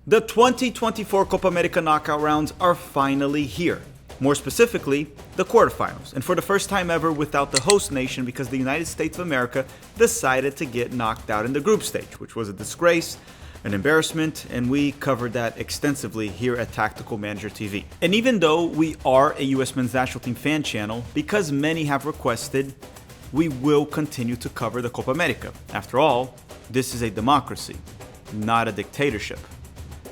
The 2024 Copa America knockout rounds are finally here. More specifically, the quarterfinals, and for the first time ever without the host nation because the United States of America decided to get knocked out in the group stage, which was a disgrace, an embarrassment, and we covered that extensively here at Tactical Manager TV. And even though we are a US men's national team fan channel, because many have requested, we will continue to cover the Copa America. After all, this is a democracy, not a dictatorship.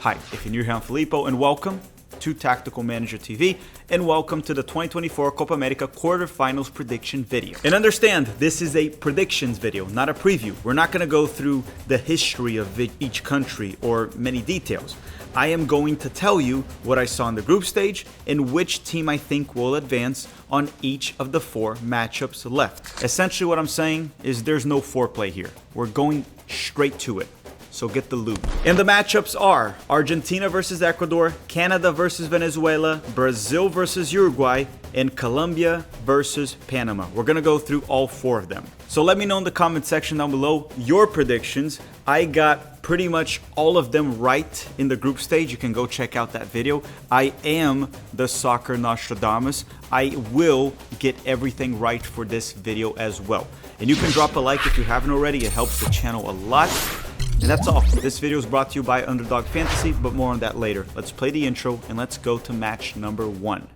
Hi, if you're new here, I'm Filippo, and welcome to Tactical Manager TV, and welcome to the 2024 Copa America quarterfinals prediction video. And understand, this is a predictions video, not a preview. We're not going to go through the history of each country or many details. I am going to tell you what I saw in the group stage and which team I think will advance on each of the 4 matchups left. Essentially what I'm saying is there's no foreplay here. We're going straight to it. So get the loot. And the matchups are Argentina versus Ecuador, Canada versus Venezuela, Brazil versus Uruguay, and Colombia versus Panama. We're gonna go through all 4 of them. So let me know in the comment section down below your predictions. I got pretty much all of them right in the group stage. You can go check out that video. I am the soccer Nostradamus. I will get everything right for this video as well. And you can drop a like if you haven't already. It helps the channel a lot. And that's all. This video is brought to you by Underdog Fantasy, but more on that later. Let's play the intro and let's go to match number 1.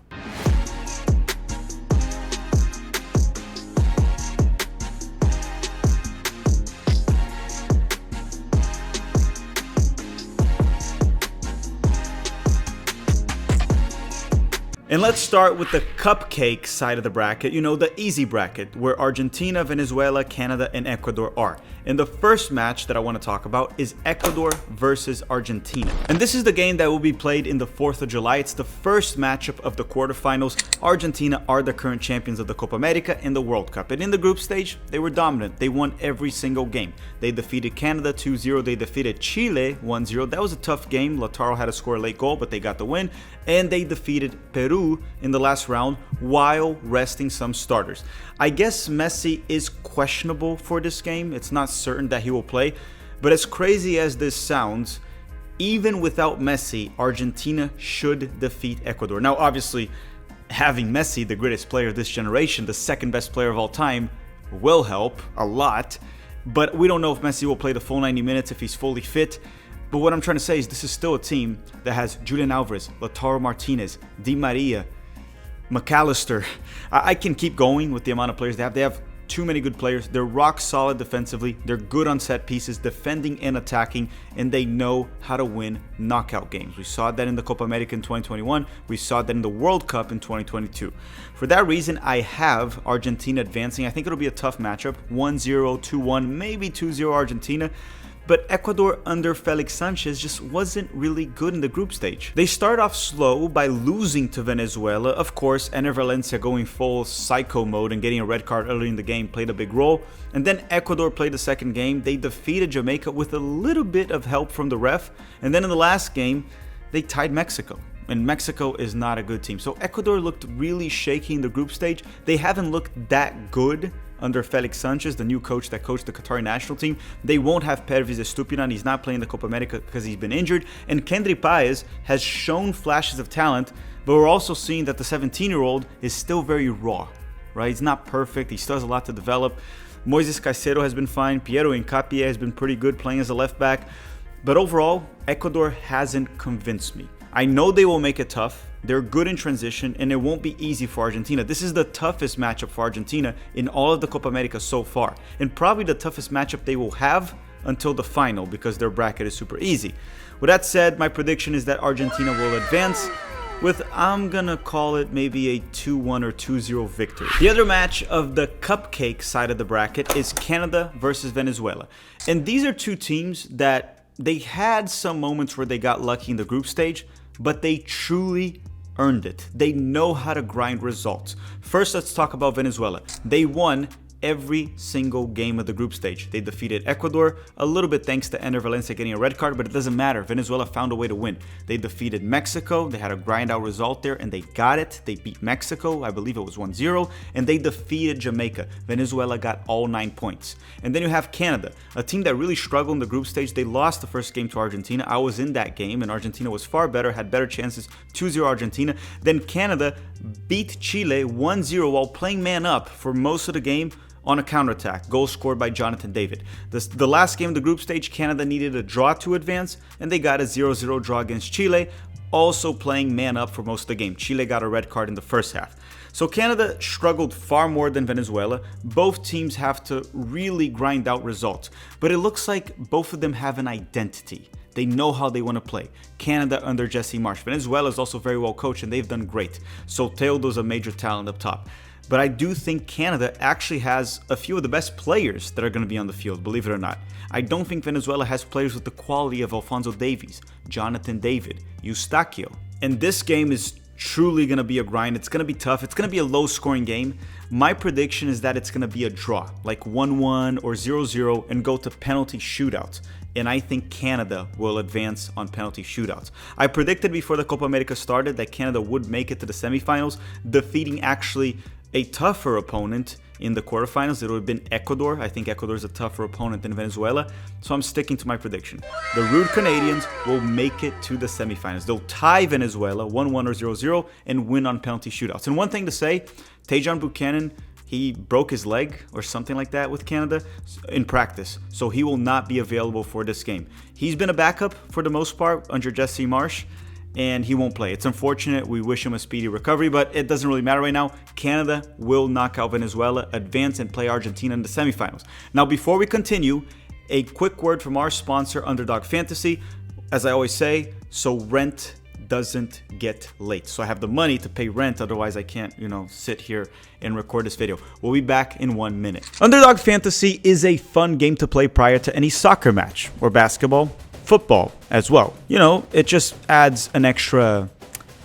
And let's start with the cupcake side of the bracket, you know, the easy bracket, where Argentina, Venezuela, Canada, and Ecuador are. And the first match that I want to talk about is Ecuador versus Argentina. And this is the game that will be played in the 4th of July. It's the first matchup of the quarterfinals. Argentina are the current champions of the Copa America and the World Cup. And in the group stage, they were dominant. They won every single game. They defeated Canada 2-0. They defeated Chile 1-0. That was a tough game. Lautaro had to score a late goal, but they got the win. And they defeated Peru in the last round while resting some starters. I guess Messi is questionable for this game. It's not certain that he will play, but as crazy as this sounds, even without Messi, Argentina should defeat Ecuador. Now, obviously, having Messi, the greatest player of this generation, the second best player of all time, will help a lot, but we don't know if Messi will play the full 90 minutes if he's fully fit. But what I'm trying to say is this is still a team that has Julian Alvarez, Lautaro Martinez, Di Maria, McAllister. I can keep going with the amount of players they have. They have too many good players. They're rock solid defensively. They're good on set pieces, defending and attacking, and they know how to win knockout games. We saw that in the Copa America in 2021. We saw that in the World Cup in 2022. For that reason, I have Argentina advancing. I think it'll be a tough matchup. 1-0, 2-1, maybe 2-0 Argentina. But Ecuador under Felix Sanchez just wasn't really good in the group stage. They start off slow by losing to Venezuela. Of course, Ener Valencia going full psycho mode and getting a red card early in the game played a big role. And then Ecuador played the second game. They defeated Jamaica with a little bit of help from the ref. And then in the last game, they tied Mexico. And Mexico is not a good team. So Ecuador looked really shaky in the group stage. They haven't looked that good under Felix Sanchez, the new coach that coached the Qatari national team. They won't have Pervis Estupinan. He's not playing the Copa America because he's been injured. And Kendry Páez has shown flashes of talent, but we're also seeing that the 17-year-old is still very raw, right? He's not perfect. He still has a lot to develop. Moises Caicedo has been fine. Piero Hincapié has been pretty good playing as a left back. But overall, Ecuador hasn't convinced me. I know they will make it tough. They're good in transition, and it won't be easy for Argentina. This is the toughest matchup for Argentina in all of the Copa America so far, and probably the toughest matchup they will have until the final because their bracket is super easy. With that said, my prediction is that Argentina will advance with, I'm gonna call it maybe a 2-1 or 2-0 victory. The other match of the cupcake side of the bracket is Canada versus Venezuela. And these are two teams that they had some moments where they got lucky in the group stage, but they truly earned it. They know how to grind results. First, let's talk about Venezuela. They won every single game of the group stage. They defeated Ecuador, a little bit thanks to Ender Valencia getting a red card, but it doesn't matter. Venezuela found a way to win. They defeated Mexico. They had a grind out result there, and they got it. They beat Mexico. I believe it was 1-0, and they defeated Jamaica. Venezuela got all 9 points. And then you have Canada, a team that really struggled in the group stage. They lost the first game to Argentina. I was in that game, and Argentina was far better, had better chances. 2-0 Argentina. Then Canada beat Chile 1-0 while playing man up for most of the game on a counterattack. Goal scored by Jonathan David. The last game of the group stage, Canada needed a draw to advance, and they got a 0-0 draw against Chile, also playing man up for most of the game. Chile got a red card in the first half. So Canada struggled far more than Venezuela. Both teams have to really grind out results, but it looks like both of them have an identity. They know how they want to play. Canada under Jesse Marsch. Venezuela is also very well coached, and they've done great. Soteldo's a major talent up top. But I do think Canada actually has a few of the best players that are going to be on the field, believe it or not. I don't think Venezuela has players with the quality of Alphonso Davies, Jonathan David, Eustaquio. And this game is truly going to be a grind. It's going to be tough. It's going to be a low-scoring game. My prediction is that it's going to be a draw, like 1-1 or 0-0, and go to penalty shootouts. And I think Canada will advance on penalty shootouts. I predicted before the Copa America started that Canada would make it to the semifinals, defeating actually a tougher opponent in the quarterfinals. It would have been Ecuador. I think Ecuador is a tougher opponent than Venezuela, so I'm sticking to my prediction. The rude Canadians will make it to the semifinals. They'll tie Venezuela 1-1 or 0-0 and win on penalty shootouts. And one thing to say, Tajon Buchanan, he broke his leg or something like that with Canada in practice, so he will not be available for this game. He's been a backup for the most part under Jesse Marsch, and he won't play. It's unfortunate. We wish him a speedy recovery, but it doesn't really matter right now. Canada will knock out Venezuela, advance, and play Argentina in the semifinals. Now, before we continue, a quick word from our sponsor, Underdog Fantasy. As I always say, so rent doesn't get late. So I have the money to pay rent, otherwise I can't, sit here and record this video. We'll be back in 1 minute. Underdog Fantasy is a fun game to play prior to any soccer match or basketball, football as well. It just adds an extra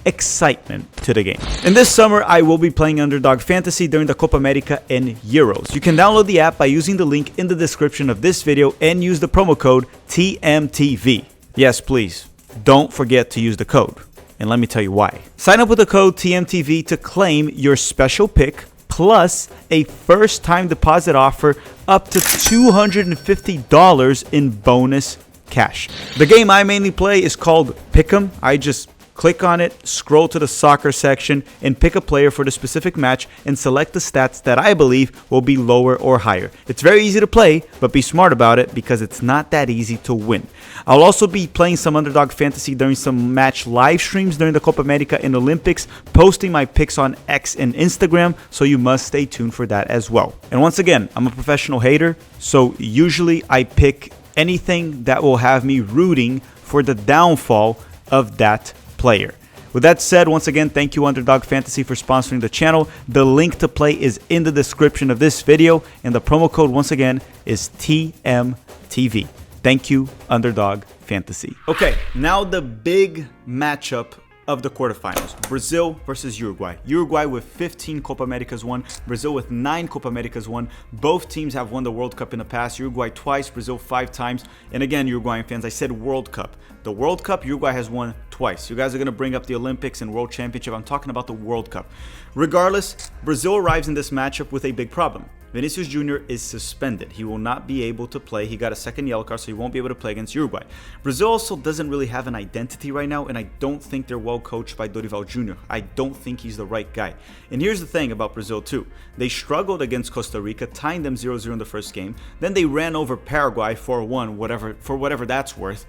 excitement to the game. And this summer, I will be playing Underdog Fantasy during the Copa America and Euros. You can download the app by using the link in the description of this video and use the promo code TMTV. Yes, please, don't forget to use the code. And let me tell you why. Sign up with the code TMTV to claim your special pick plus a first-time deposit offer up to $250 in bonus cash. The game I mainly play is called Pick'em. I just click on it, scroll to the soccer section, and pick a player for the specific match and select the stats that I believe will be lower or higher. It's very easy to play, but be smart about it because it's not that easy to win. I'll also be playing some Underdog Fantasy during some match live streams during the Copa America and Olympics, posting my picks on X and Instagram, so you must stay tuned for that as well. And once again, I'm a professional hater, so usually I pick anything that will have me rooting for the downfall of that player. With that said, once again, thank you Underdog Fantasy for sponsoring the channel. The link to play is in the description of this video, and the promo code once again is TMTV. Thank you, Underdog Fantasy. Okay, now the big matchup of the quarterfinals. Brazil versus Uruguay. Uruguay with 15 Copa Americas won. Brazil with 9 Copa Americas won. Both teams have won the World Cup in the past. Uruguay twice, Brazil 5 times. And again, Uruguayan fans, I said World Cup. The World Cup, Uruguay has won twice. You guys are going to bring up the Olympics and World Championship. I'm talking about the World Cup. Regardless, Brazil arrives in this matchup with a big problem. Vinicius Jr. is suspended. He will not be able to play. He got a second yellow card, so he won't be able to play against Uruguay. Brazil also doesn't really have an identity right now, and I don't think they're well coached by Dorival Jr. I don't think he's the right guy. And here's the thing about Brazil too. They struggled against Costa Rica, tying them 0-0 in the first game. Then they ran over Paraguay 4-1, for whatever that's worth.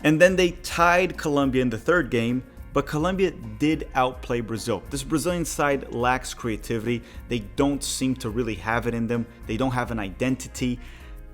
And then they tied Colombia in the third game, but Colombia did outplay Brazil. This Brazilian side lacks creativity. They don't seem to really have it in them. They don't have an identity.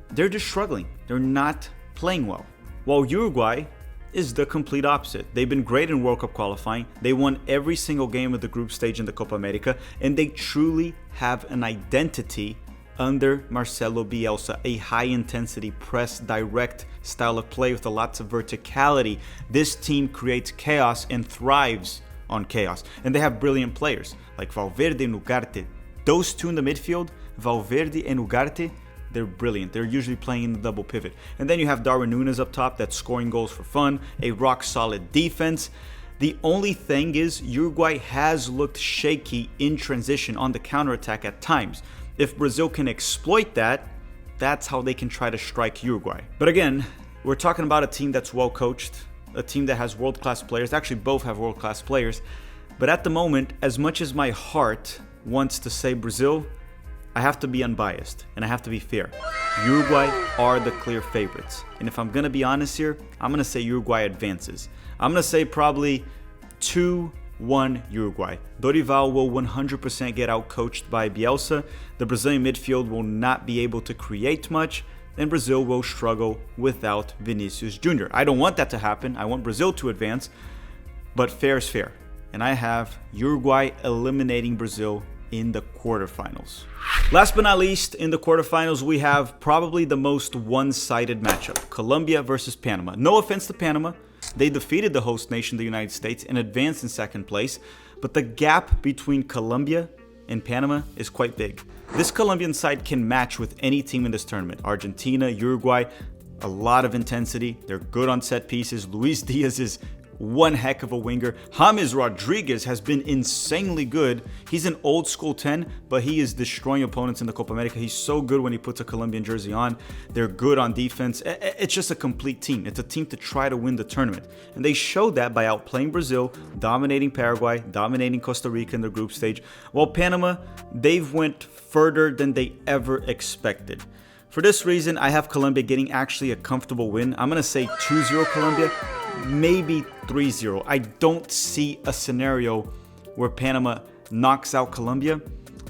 They're just struggling. They're not playing well. While Uruguay is the complete opposite. They've been great in World Cup qualifying. They won every single game of the group stage in the Copa America, and they truly have an identity under Marcelo Bielsa, a high-intensity, press, direct style of play with lots of verticality. This team creates chaos and thrives on chaos. And they have brilliant players like Valverde and Ugarte. Those two in the midfield, Valverde and Ugarte, they're brilliant. They're usually playing in the double pivot. And then you have Darwin Núñez up top that's scoring goals for fun, a rock-solid defense. The only thing is Uruguay has looked shaky in transition on the counterattack at times. If Brazil can exploit that, that's how they can try to strike Uruguay. But again, we're talking about a team that's well coached, a team that has world-class players. Actually, both have world-class players. But at the moment, as much as my heart wants to say Brazil, I have to be unbiased and I have to be fair. Uruguay are the clear favorites. And if I'm going to be honest here, I'm going to say Uruguay advances. I'm going to say probably 2-1 Uruguay. Dorival will 100% get out-coached by Bielsa. The Brazilian midfield will not be able to create much, and Brazil will struggle without Vinicius Jr. I don't want that to happen. I want Brazil to advance, but fair is fair. And I have Uruguay eliminating Brazil in the quarterfinals. Last but not least, in the quarterfinals, we have probably the most one-sided matchup, Colombia versus Panama. No offense to Panama. They defeated the host nation, the United States, and advanced in second place, but the gap between Colombia and Panama is quite big. This Colombian side can match with any team in this tournament. Argentina, Uruguay, a lot of intensity. They're good on set pieces. Luis Diaz is one heck of a winger. James Rodriguez has been insanely good. He's an old school 10, but he is destroying opponents in the Copa America. He's so good when he puts a Colombian jersey on. They're good on defense. It's just a complete team. It's a team to try to win the tournament. And they showed that by outplaying Brazil, dominating Paraguay, dominating Costa Rica in the group stage. While Panama, they've went further than they ever expected. For this reason, I have Colombia getting actually a comfortable win. I'm going to say 2-0 Colombia, maybe 3-0. I don't see a scenario where Panama knocks out Colombia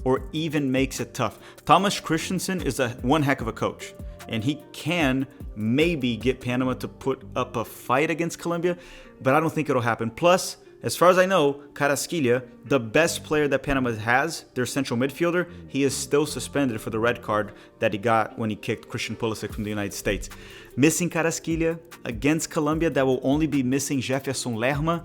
or even makes it tough. Thomas Christensen is one heck of a coach, and he can maybe get Panama to put up a fight against Colombia, but I don't think it'll happen. Plus, as far as I know, Carrasquilla, the best player that Panama has, their central midfielder, he is still suspended for the red card that he got when he kicked Christian Pulisic from the United States. Missing Carrasquilla against Colombia, that will only be missing Jefferson Lerma.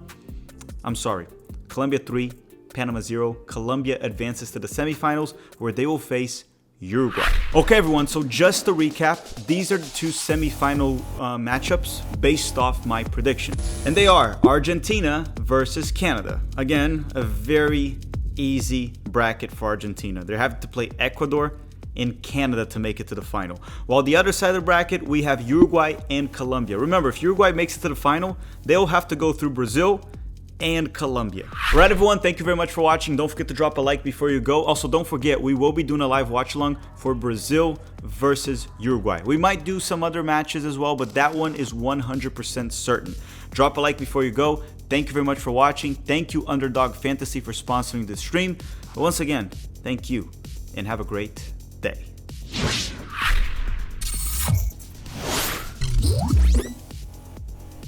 I'm sorry. Colombia 3, Panama 0. Colombia advances to the semifinals where they will face Uruguay. Okay, everyone, so just to recap, these are the two semifinal matchups based off my predictions. And they are Argentina versus Canada. Again, a very easy bracket for Argentina. They have to play Ecuador and Canada to make it to the final. While the other side of the bracket, we have Uruguay and Colombia. Remember, if Uruguay makes it to the final, they'll have to go through Brazil and Colombia. All right, everyone, thank you very much for watching. Don't forget to drop a like before you go. Also, don't forget, we will be doing a live watch along for Brazil versus Uruguay. We might do some other matches as well, but that one is 100% certain. Drop a like before you go. Thank you very much for watching. Thank you, Underdog Fantasy, for sponsoring this stream. But once again, thank you and have a great day.